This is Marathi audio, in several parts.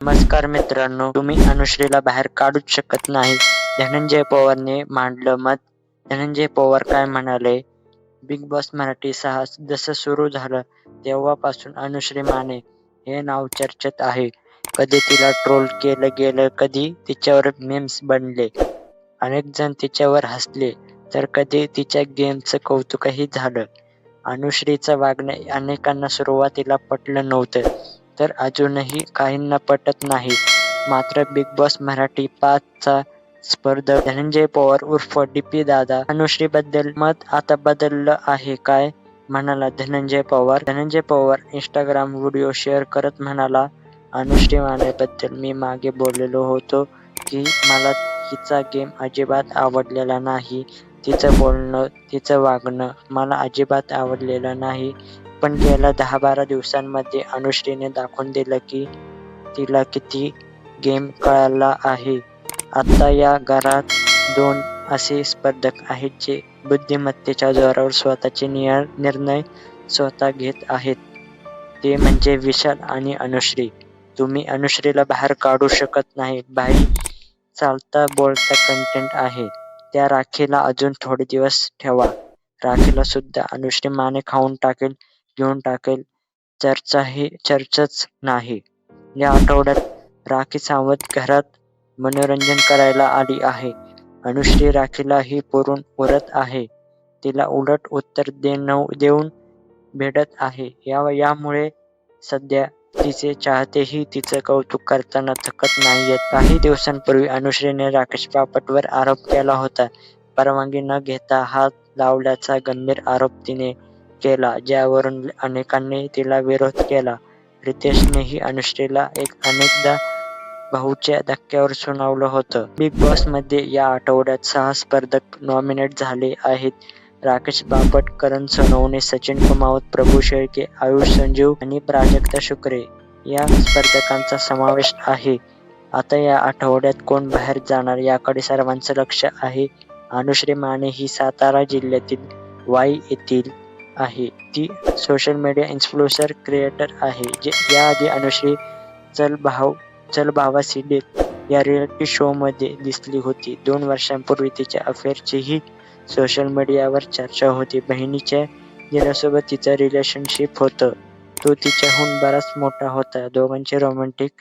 नमस्कार मित्रांनो, तुम्ही अनुश्रीला बाहेर काढूच शकत नाही. धनंजय पवारने मांडलं मत. धनंजय पवार काय म्हणाले? बिग बॉस मराठी 6 जसं सुरू झालं तेव्हापासून अनुश्री माने हे नाव चर्चेत आहे. कधी तिला ट्रोल केलं गेलं, कधी तिच्यावर मीम्स बनले. अनेक जण तिच्यावर हसले, तर कधी तिच्या गेमचं कौतुकही झालं. अनुश्रीचं वागणं अनेकांना सुरुवातीला पटलं नव्हतं, तर अजूनही काहींना पटत नाही. मात्र बिग बॉस मराठी 5 चा स्पर्धक धनंजय पवार उर्फ डीपी दादा अनुश्रीबद्दल मत आता बदललं आहे काय? म्हणाला Dhananjay Pawar. Dhananjay Pawar Instagram video share करत म्हणाला, अनुश्री मानेबद्दल मी मागे बोललेलो होतो की मला हिचा गेम अजिबात आवडलेला नाही. तिचं बोलणं, तिचं वागणं मला अजिबात आवडलेलं नाही. पण गेल्या 10-12 दिवसांमध्ये अनुश्रीने दाखवून दिलं की तिला किती गेम कळला आहे. आता या घरात 2 असे स्पर्धक आहेत जे बुद्धिमत्तेच्या जोरावर स्वतःचे निर्णय स्वतः घेत आहेत. ते म्हणजे विशाल आणि अनुश्री. तुम्ही अनुश्रीला बाहेर काढू शकत नाही. बाई चालता बोलता कंटेंट आहे. त्या राखीला अजून थोडे दिवस ठेवा. राखीला सुद्धा अनुश्री माने खाऊन टाकेल, घेऊन टाकेल. चर्चाच नाही. या आठवड्यात राखी सावंत घरात मनोरंजन करायला आली आहे. अनुश्री राखीलाही पुरून उरत आहे. तिला उलट उत्तर देऊन भेटत आहे. यामुळे सध्या तिचे चाहतेही तिचं कौतुक करताना थकत नाहीयेत. काही दिवसांपूर्वी अनुश्रीने राकेश बापटवर आरोप केला होता. परवानगी न घेता हात लावल्याचा गंभीर आरोप तिने केला, ज्यावरून अनेकांनी तिला विरोध केला. रितेशनेही अनुश्रीला अनेकदा भाऊच्या धक्क्यावर सुनावलं होतं. बिग बॉसमध्ये या आठवड्यात 6 स्पर्धक नॉमिनेट झाले आहेत. राकेश बापट, करण सोनवणे, सचिन कुमावत, प्रभू शेळके, आयुष संजीव आणि प्राजक्ता शुक्रे या स्पर्धकांचा समावेश आहे. आता या आठवड्यात कोण बाहेर जाणार याकडे सर्वांचं लक्ष आहे. अनुश्री माने ही सातारा जिल्ह्यातील वाई येथील आहे. ती सोशल मीडिया इन्फ्लुएन्सर क्रिएटर आहे. याआधी अनुश्री चल भावा सिडीत या रिएलिटी शोमध्ये दिसली होती. 2 वर्षांपूर्वी तिच्या अफेअरचीही सोशल मीडियावर चर्चा होती. बहिणीच्या दिल्यासोबत तिचं रिलेशनशिप होतं. तो तिच्याहून बराच मोठा होता. दोघांचे रोमॅन्टिक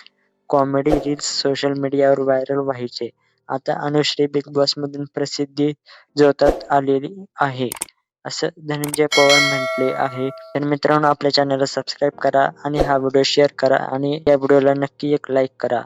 कॉमेडी रील्स सोशल मीडियावर व्हायरल व्हायचे. आता अनुश्री बिग बॉसमधून प्रसिद्धी झोतात आलेली आहे, असं धनंजय पवार म्हटले आहे. तर मित्रांनो, आपल्या चॅनलला सबस्क्राईब करा आणि हा व्हिडिओ शेअर करा आणि या व्हिडिओला नक्की एक लाईक करा.